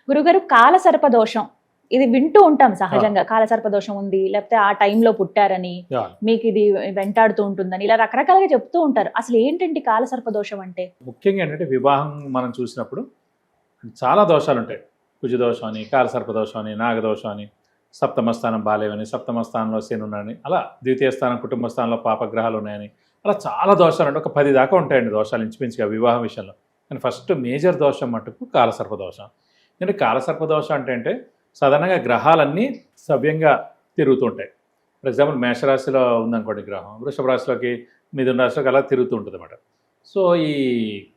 గురుగారు కాలసర్ప దోషం ఇది వింటూ ఉంటాం సహజంగా. కాలసర్ప దోషం ఉంది, లేకపోతే ఆ టైంలో పుట్టారని, మీకు ఇది వెంటాడుతూ ఉంటుందని, ఇలా రకరకాలుగా చెప్తూ ఉంటారు. అసలు ఏంటండి కాలసర్ప దోషం అంటే? ముఖ్యంగా ఏంటంటే వివాహం మనం చూసినప్పుడు చాలా దోషాలు ఉంటాయి. కుజదోషం అని, కాలసర్ప దోషం అని, నాగదోషం అని, సప్తమ స్థానం బాలేవని, సప్తమ స్థానంలో శని ఉన్నాయని, అలా ద్వితీయ స్థానం కుటుంబ స్థానంలో పాపగ్రహాలు ఉన్నాయని, అలా చాలా దోషాలు అంటే ఒక 10 దాకా ఉంటాయండి దోషాలు ఇంచుమించుగా వివాహం విషయంలో. కానీ ఫస్ట్ మేజర్ దోషం మటుకు కాలసర్ప దోషం. ఎందుకంటే కాలసర్ప దోషం అంటే సాధారణంగా గ్రహాలన్నీ సవ్యంగా తిరుగుతుంటాయి. ఫర్ ఎగ్జాంపుల్ మేషరాశిలో ఉందనుకోండి గ్రహం, వృషభ రాశిలోకి, మిథున రాశిలోకి అలా తిరుగుతూ ఉంటుంది అన్నమాట. సో ఈ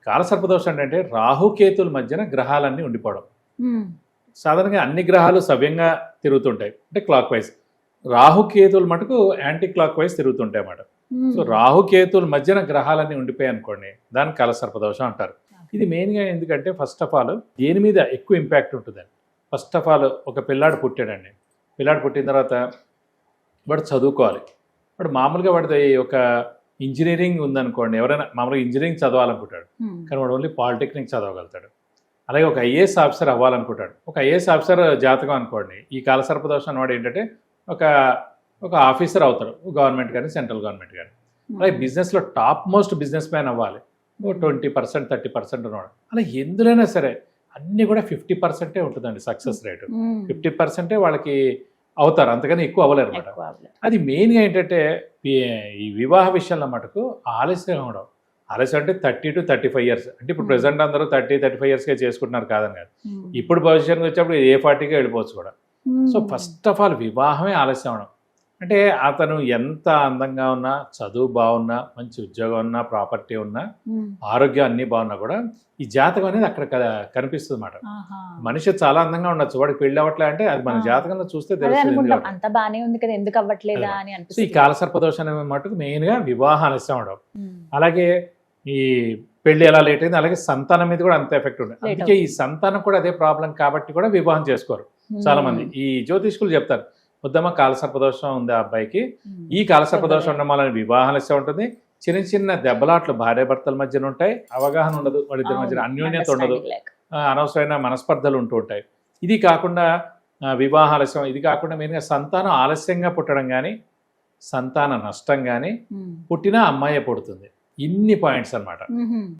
కాలసర్ప దోషం అంటే రాహుకేతుల మధ్యన గ్రహాలన్నీ ఉండిపోవడం. సాధారణంగా అన్ని గ్రహాలు సవ్యంగా తిరుగుతుంటాయి అంటే క్లాక్ వైజ్, రాహుకేతులు మటుకు యాంటీ క్లాక్ వైజ్ తిరుగుతుంటాయి అన్నమాట. సో రాహుకేతుల మధ్యన గ్రహాలన్నీ ఉండిపోయాయి అనుకోండి, దాన్ని కాలసర్ప దోషం అంటారు. ఇది మెయిన్గా ఎందుకంటే ఫస్ట్ ఆఫ్ ఆల్ దేని మీద ఎక్కువ ఇంపాక్ట్ ఉంటుందండి. ఫస్ట్ ఆఫ్ ఆల్ ఒక పిల్లాడు పుట్టాడండి, పిల్లాడు పుట్టిన తర్వాత వాడు చదువుకోవాలి. వాడు మామూలుగా వాడిది ఒక ఇంజనీరింగ్ ఉందనుకోండి, ఎవరైనా మామూలుగా ఇంజనీరింగ్ చదవాలనుకుంటాడు, కానీ వాడు ఓన్లీ పాలిటెక్నిక్ చదవగలుగుతాడు. అలాగే ఒక ఐఏఎస్ ఆఫీసర్ అవ్వాలనుకుంటాడు, ఒక ఐఏఎస్ ఆఫీసర్ జాతకం అనుకోండి, ఈ కాలసర్ప దోషం అన్నవాడు ఏంటంటే ఒక ఆఫీసర్ అవుతాడు, గవర్నమెంట్ కానీ సెంట్రల్ గవర్నమెంట్ కానీ. అలాగే బిజినెస్లో టాప్ మోస్ట్ బిజినెస్ మ్యాన్ అవ్వాలి, 20% 30% ఉన్నవాడు. అలా ఎందులోనైనా సరే అన్నీ కూడా 50% ఉంటుందండి సక్సెస్ రేటు. 50% వాళ్ళకి అవుతారు, అంతకని ఎక్కువ అవ్వలేరు అనమాట. అది మెయిన్గా ఏంటంటే ఈ వివాహ విషయంలో మటుకు ఆలస్యం అవడం. ఆలస్యం అంటే 30 to 35 years. అంటే ఇప్పుడు ప్రెసెంట్ అందరూ 30-35 yearsకే చేసుకుంటున్నారు కాదని కాదు, ఇప్పుడు పొజిషన్కి వచ్చేప్పుడు ఏ 40కే వెళ్ళిపోవచ్చు కూడా. సో ఫస్ట్ ఆఫ్ ఆల్ వివాహమే ఆలస్యం అవడం. అంటే అతను ఎంత అందంగా ఉన్నా, చదువు బాగున్నా, మంచి ఉద్యోగం ఉన్నా, ప్రాపర్టీ ఉన్నా, ఆరోగ్యం అన్నీ బాగున్నా కూడా ఈ జాతకం అనేది అక్కడ కనిపిస్తుంది అన్నమాట. మనిషి చాలా అందంగా ఉండొచ్చు, వాడికి పెళ్లి అవ్వట్లే అంటే అది మన జాతకంలో చూస్తే తెలుస్తుంది. అంత బానే ఉంది కదా, ఎందుకు అవ్వట్లేదా అని అనిపిస్తుంది. ఈ కాలసర్ప దోషం అనే మటుకు మెయిన్గా వివాహ ఆలస్యం అవడం. అలాగే ఈ పెళ్లి ఎలా లేట్ అయింది, అలాగే సంతానం మీద కూడా అంత ఎఫెక్ట్ ఉంటుంది. అందుకే ఈ సంతానం కూడా అదే ప్రాబ్లం కాబట్టి కూడా వివాహం చేసుకోరు చాలా మంది. ఈ జ్యోతిష్కులు చెప్తారు, వద్దమ్మా కాలసర్ప దోషం ఉంది ఆ అబ్బాయికి, ఈ కాలసర్ప దోషం ఉండడం వల్ల వివాహ ఆలస్యం ఉంటుంది, చిన్న చిన్న దెబ్బలాట్లు భార్యాభర్తల మధ్యన ఉంటాయి, అవగాహన ఉండదు, వాళ్ళిద్దరి మధ్యన అన్యోన్యత ఉండదు, అనవసరమైన మనస్పర్ధలు ఉంటూ ఉంటాయి. ఇది కాకుండా వివాహ ఆలస్యం, ఇది కాకుండా మెయిన్గా సంతానం ఆలస్యంగా పుట్టడం కానీ, సంతాన నష్టం కానీ, పుట్టినా అమ్మాయి పుడుతుంది. ఇన్ని పాయింట్స్ అన్నమాట.